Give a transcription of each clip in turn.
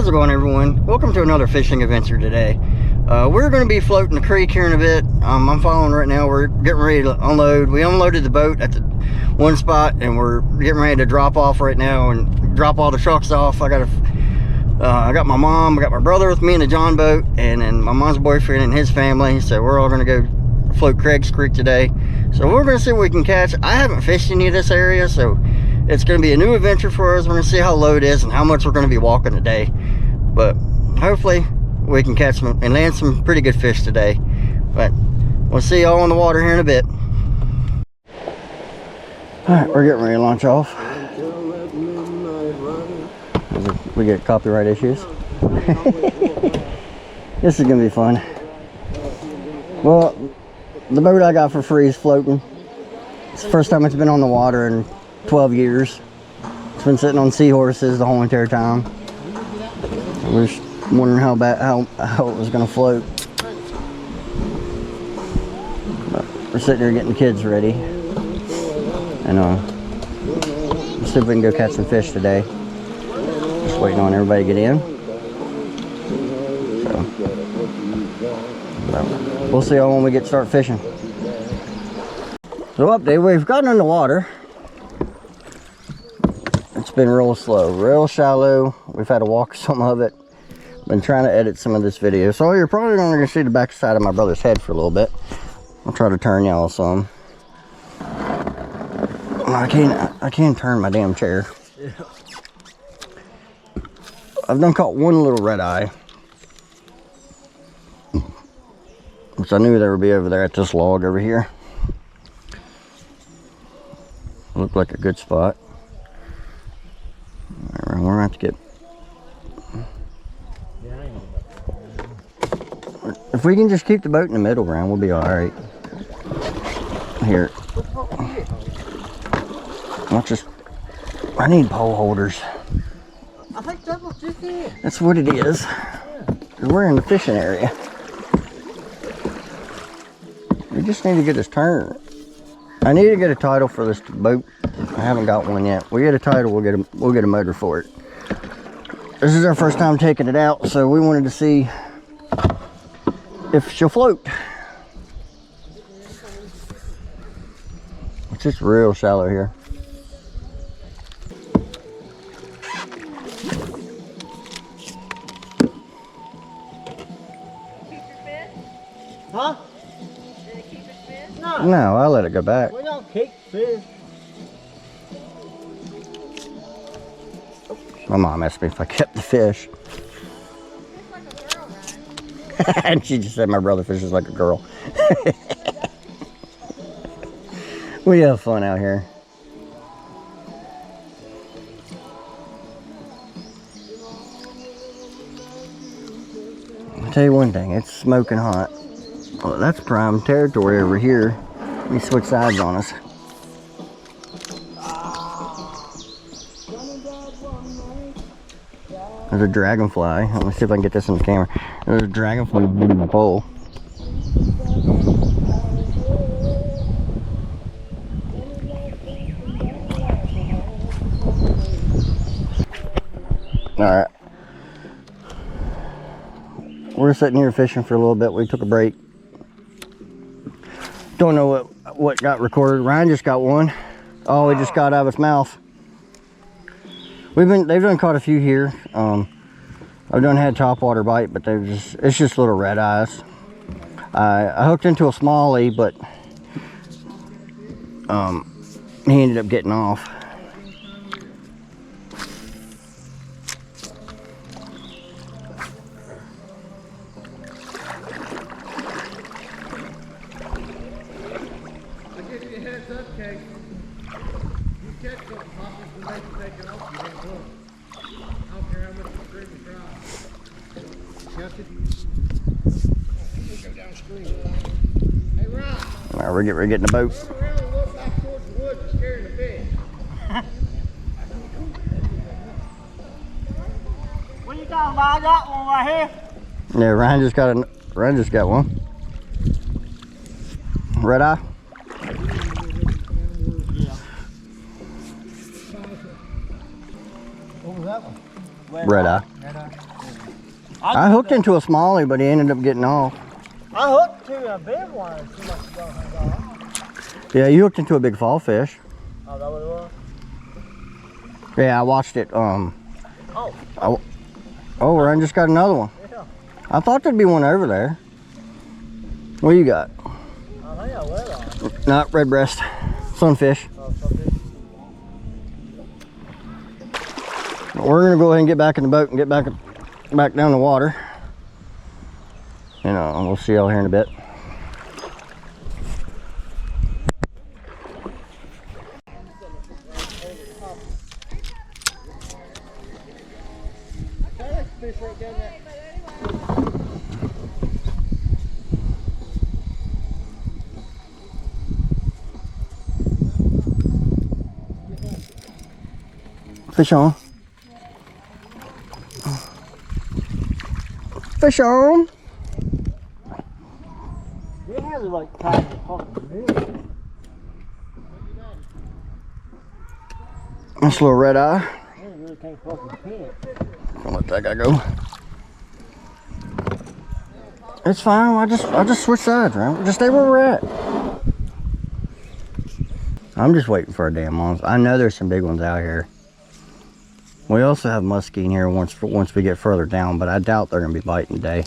How's it going, everyone? Welcome to another fishing adventure today. We're going to be floating the creek here in a bit. I'm following right now. We're getting ready to unload. We unloaded the boat at the one spot and we're getting ready to drop off right now and drop all the trucks off. I got my mom, I got my brother with me in the John boat, and then my mom's boyfriend and his family. So we're all going to go float Craig's Creek today. So we're going to see what we can catch. I haven't fished any of this area, so it's going to be a new adventure for us. We're going to see how low it is and how much we're going to be walking today. But hopefully we can catch some and land some pretty good fish today. But we'll see y'all in the water here in a bit. Alright, we're getting ready to launch off. We get copyright issues. This is going to be fun. Well, the boat I got for free is floating. It's the first time it's been on the water in 12 years. It's been sitting on seahorses the whole entire time. We're just wondering how it was going to float. But we're sitting here getting the kids ready. And we'll see if we can go catch some fish today. Just waiting on everybody to get in. So we'll see y'all when we start fishing. So update, we've gotten in the water. It's been real slow, real shallow. We've had to walk some of it. Been trying to edit some of this video, so you're probably only gonna see the back side of my brother's head for a little bit. I'll try to turn y'all some. I can't turn my damn chair. Yeah. I've done caught one little red eye, which I knew there would be over there at this log over here. Looked like a good spot. We're gonna have to get. If we can just keep the boat in the middle ground, we'll be all right. Here. I need pole holders. I think that was just it. That's what it is. Yeah. We're in the fishing area. We just need to get this turned. I need to get a title for this boat. I haven't got one yet. We get a title, we'll get a motor for it. This is our first time taking it out, so we wanted to see if she'll float. It's just real shallow here. Huh? Did it keep its fish? No, I'll let it go back. We don't keep fish. My mom asked me if I kept the fish. Like a girl, right? And she just said my brother fishes like a girl. We have fun out here. I'll tell you one thing, it's smoking hot. Well, that's prime territory over here. Let me switch sides on us. There's a dragonfly. Let me see if I can get this on the camera. There's a dragonfly in the pole. Alright. We're sitting here fishing for a little bit. We took a break. Don't know what got recorded. Ryan just got one. Oh, he just got out of his mouth. They've done caught a few here. I've done had topwater bite, but it's just little red eyes. I hooked into a smallie, but he ended up getting off. I'll give you a heads up, Kate. You catch something, Poppers, when they take it off, you don't look. I don't care how much the stream is dry. Catch it. Go downstream. Hey, Ron. All right, we're getting in the boat. Turn around and look back towards the woods. You're scaring the fish. What are you talking about? I got one right here. Yeah, Ryan just got one. Red eye. What was that one? Red eye. Red eye. I hooked into a smallie, but he ended up getting off. I hooked to a big one. It seemed like the dog hung off. Yeah, you hooked into a big fall fish. Oh, that what it was? Yeah, I watched it. Oh. Oh, Ryan just got another one. Yeah. I thought there'd be one over there. What you got? I think I let on. Not red breast, sunfish. Oh, something. We're gonna go ahead and get back in the boat and get back down the water. And we'll see y'all here in a bit. Fish right down there. Fish on. Fish on. Your hands are like tied to the fucking mirror. This little red eye. I really can't fucking pin. I'll let that guy go. It's fine. I just switch sides, right? Just stay where we're at. I'm just waiting for a damn monster. I know there's some big ones out here. We also have muskie in here once we get further down, but I doubt they're gonna be biting today.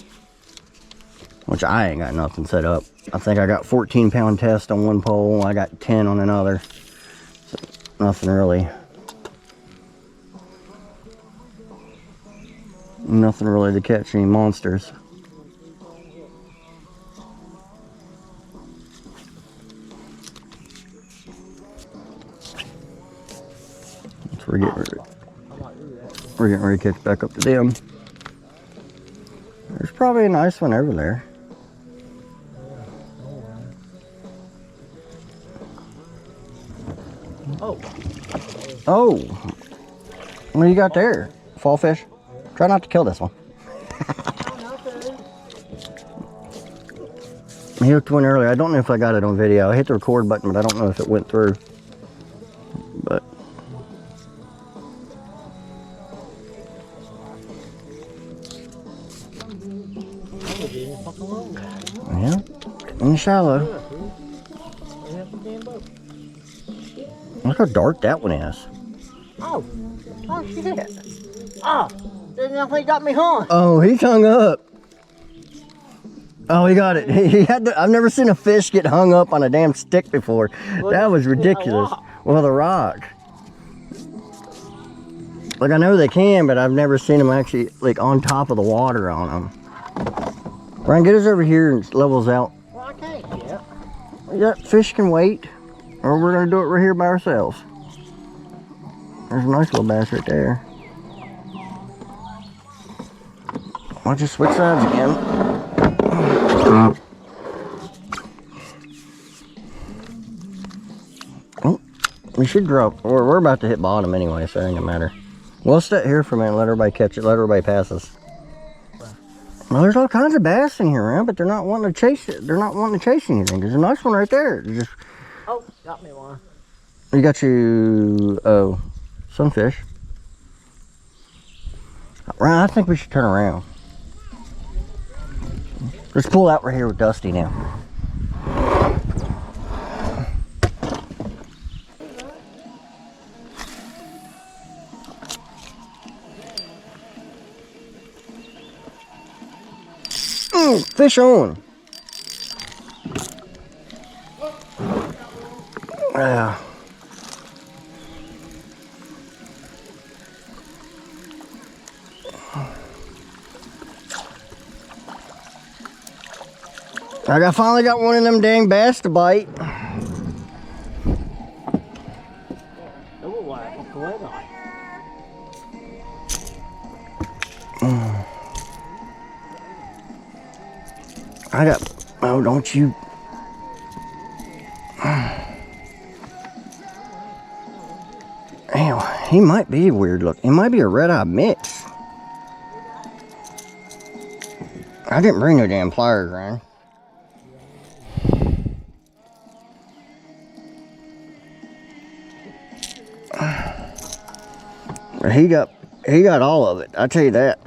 Which I ain't got nothing set up. I think I got 14-pound test on one pole. I got 10 on another. So nothing really. Nothing really to catch any monsters. So we're getting ready to catch back up to them. There's probably a nice one over there. Oh. Oh. What do you got there? Fall fish? Try not to kill this one. I hooked one earlier. I don't know if I got it on video. I hit the record button, but I don't know if it went through. But yeah, in the shallow. Look how dark that one is. Oh shit. Oh, didn't know if he got me hung. Oh, he hung up. Oh, he got it. He had to, I've never seen a fish get hung up on a damn stick before. That was ridiculous. Well, the rock. Like, I know they can, but I've never seen them actually, like, on top of the water on them. Ryan, get us over here and levels out. Well, I can't yet. Yeah, fish can wait, or we're gonna do it right here by ourselves. There's a nice little bass right there. Why don't you switch sides again? Oh, we should drop. We're about to hit bottom anyway, so it ain't gonna matter. We'll sit here for a minute, let everybody catch it, let everybody pass us. Well, there's all kinds of bass in here around, but they're not wanting to chase it. They're not wanting to chase anything. There's a nice one right there. Just. Oh, got me one. You got you. Oh, sunfish. Ryan, I think we should turn around. Let's pull out right here with Dusty now. Fish on. Yeah. I finally got one of them dang bass to bite. I got, oh, don't you. Damn, he might be weird looking. He might be a red-eye mix. I didn't bring no damn pliers, Ryan. He got all of it, I tell you that.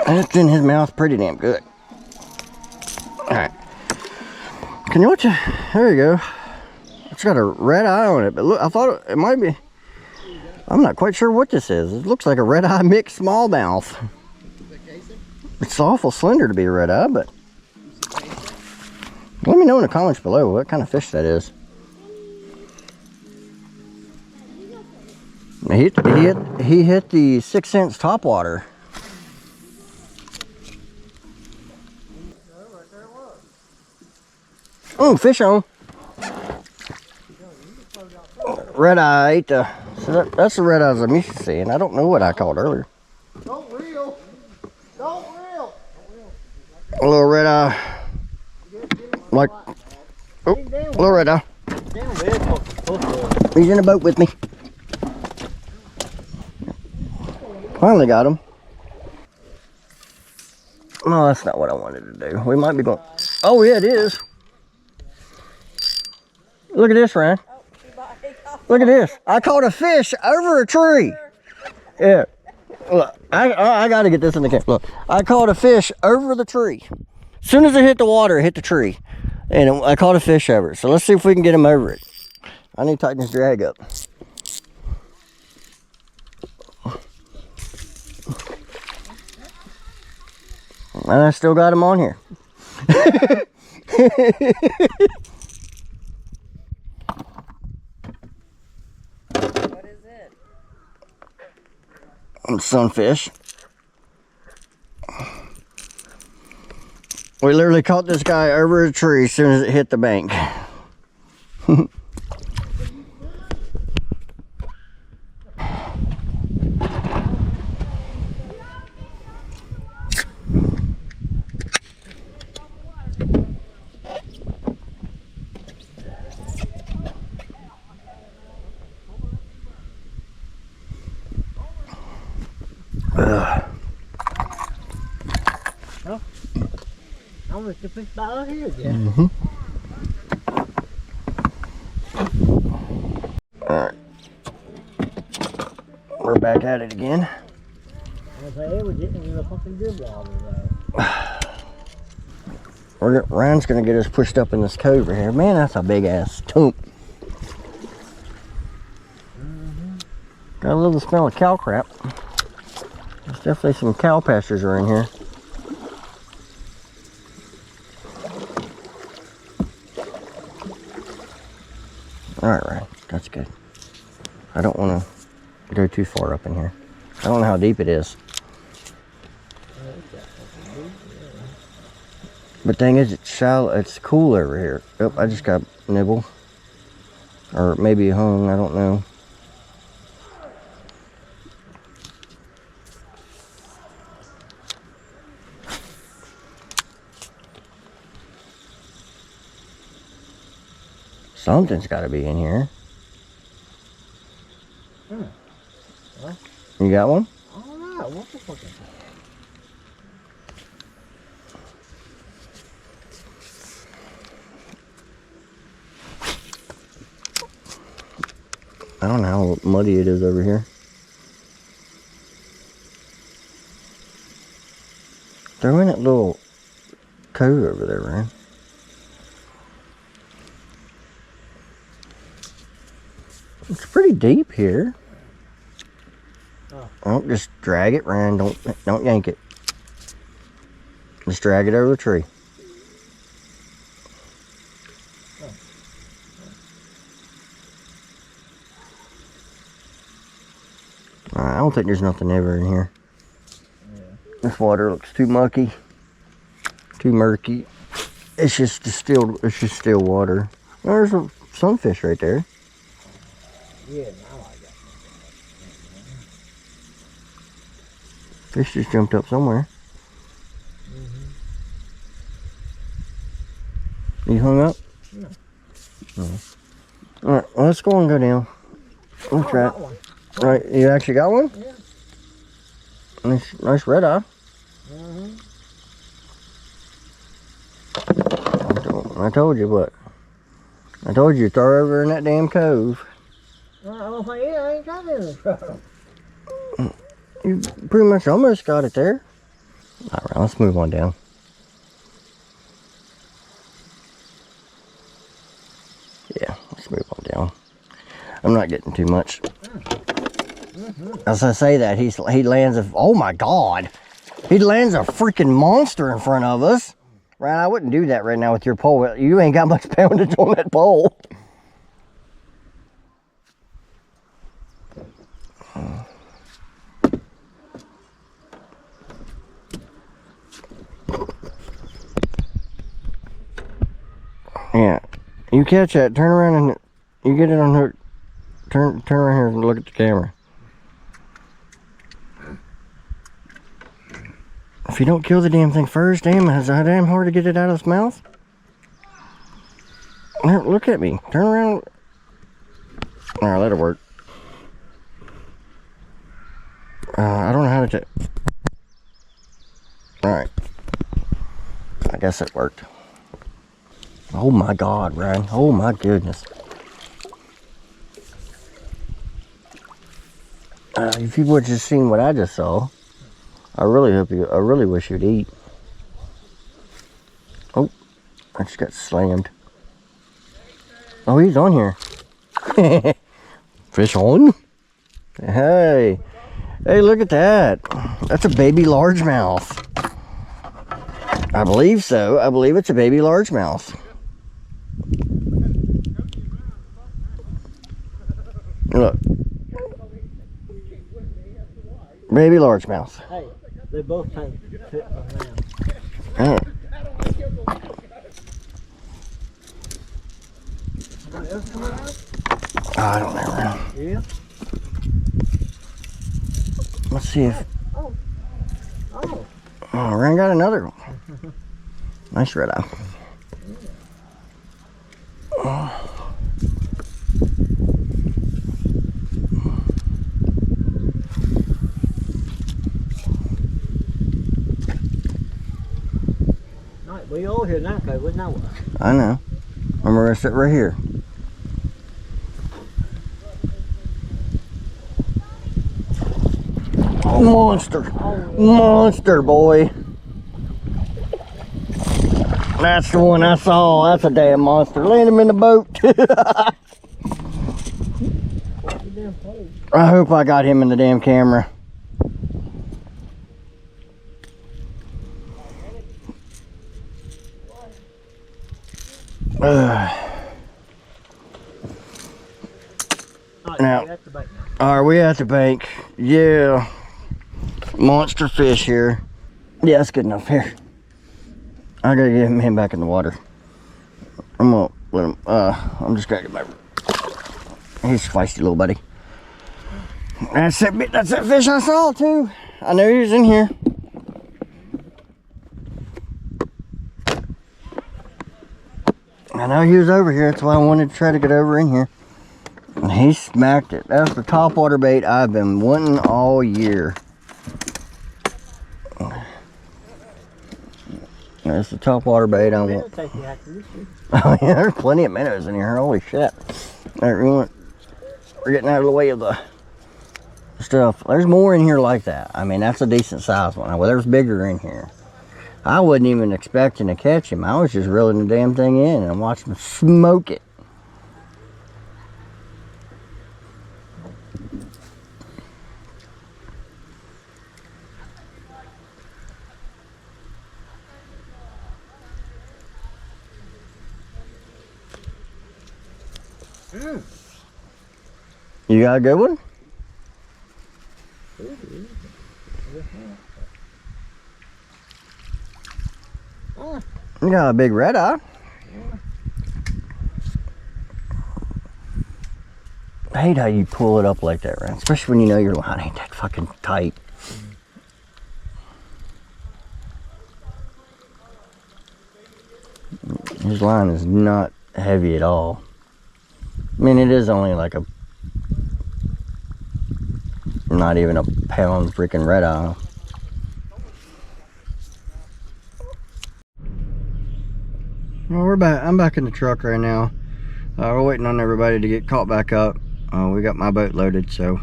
That's in his mouth pretty damn good. Alright. Can you watch it? There you go. It's got a red eye on it, but look, I thought it might be. I'm not quite sure what this is. It looks like a red eye mixed smallmouth. It's awful slender to be a red eye, but let me know in the comments below what kind of fish that is. He hit the 6 inch topwater. Oh, fish on. Red eye ate the. So that's the red eyes I'm used to seeing. I don't know what I called earlier. Don't reel. Don't reel. A little red eye. Like, oh, little red eye. He's in a boat with me. Finally got him. No, that's not what I wanted to do. We might be going. Oh, yeah, it is. Look at this, Ryan. Look at this. I caught a fish over a tree. Yeah. Look, I got to get this in the camera. Look, I caught a fish over the tree. As soon as it hit the water, it hit the tree. And I caught a fish over it. So let's see if we can get him over it. I need to tighten his drag up. And I still got him on here. What is it? Sunfish. We literally caught this guy over a tree as soon as it hit the bank. I want to fish out here again. Alright. We're back at it again. We're getting in the fucking good water though. Ryan's gonna get us pushed up in this cove right here. Man, that's a big ass toomp. Got a little smell of cow crap. There's definitely some cow pastures around here. Alright, Ryan, that's good. I don't want to go too far up in here. I don't know how deep it is. But thing is, it's shallow. It's cool over here. Oh, I just got nibble. Or maybe a hung, I don't know. Something's got to be in here. Well, You got one? alright, what the fuck is that? I don't know how muddy it is over here. Throw in that little cove over there, Ryan. It's pretty deep here. Oh, just drag it, Ryan. Don't yank it. Just drag it over the tree. Alright, I don't think there's nothing ever in here. This water looks too mucky, too murky. It's just distilled. It's just still water. There's a sunfish right there. Yeah, now I got it. Fish just jumped up somewhere. You hung up? No. Oh. Alright, well, let's go and go down. Let's try it. Right, you actually got one? Yeah. Nice red eye. I told you what. I told you, throw over in that damn cove. I ain't got it in the truck. You pretty much almost got it there. Alright, let's move on down. Yeah, let's move on down. I'm not getting too much. As I say that, he lands a, oh my God. He lands a freaking monster in front of us. Ryan, I wouldn't do that right now with your pole. You ain't got much poundage on that pole. Yeah, you catch that, turn around and you get it on hook. Turn around here and look at the camera. If you don't kill the damn thing first, damn, it's damn hard to get it out of its mouth. Here, look at me. Turn around. Alright, let it work. I don't know how to do. Alright. I guess it worked. Oh my God, Ryan. Oh my goodness. If you would just seen what I just saw, I really wish you'd eat. Oh, I just got slammed. Oh, he's on here. Fish on? Hey. Hey, look at that. That's a baby largemouth. I believe so. I believe it's a baby largemouth. Look. Baby largemouth. Hey, they both take fit around. Oh. Somebody else come around? I don't know. Yeah. Let's see if. Oh. Oh, Ryan got another one. Nice red eye. Oh. We all here now, okay? We know. I know. I'm gonna sit right here. Monster. Monster, boy. That's the one I saw. That's a damn monster. Land him in the boat. I hope I got him in the damn camera. Now, are we at the bank? Yeah. Monster fish here. Yeah, that's good enough. Here. I gotta get him back in the water. I'm gonna let him, I'm just gonna get my, he's feisty little buddy. That's that fish I saw too. I know he was in here. I know he was over here, that's why I wanted to try to get over in here. And he smacked it. That's the top water bait I've been wanting all year. That's the top water bait I want. Oh yeah, there's plenty of minnows in here, holy shit. We're getting out of the way of the stuff. There's more in here like that. I mean, that's a decent sized one. Well, there's bigger in here. I wasn't even expecting to catch him. I was just reeling the damn thing in and watching him smoke it. You got a good one? You got a big red eye. I hate how you pull it up like that, right? Especially when you know your line ain't that fucking tight. His line is not heavy at all. I mean, it is only like a, not even a pound freaking red eye. Well, we're back. I'm back in the truck right now. We're waiting on everybody to get caught back up. We got my boat loaded, so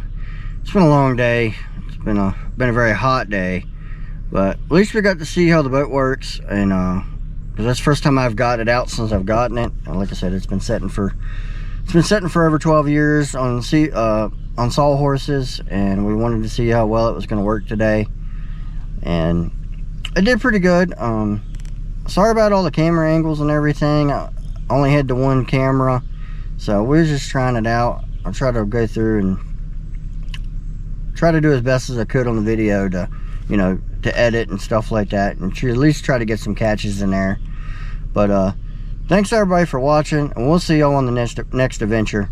it's been a long day. It's been a very hot day. But at least we got to see how the boat works, and because that's the first time I've got it out since I've gotten it. And like I said, it's been setting for over 12 years on sawhorses, and we wanted to see how well it was going to work today, and it did pretty good. Sorry about all the camera angles and everything. I only had the one camera, so we were just trying it out. I'll try to go through and try to do as best as I could on the video to, you know, to edit and stuff like that, and at least try to get some catches in there. But thanks everybody for watching, and we'll see y'all on the next adventure.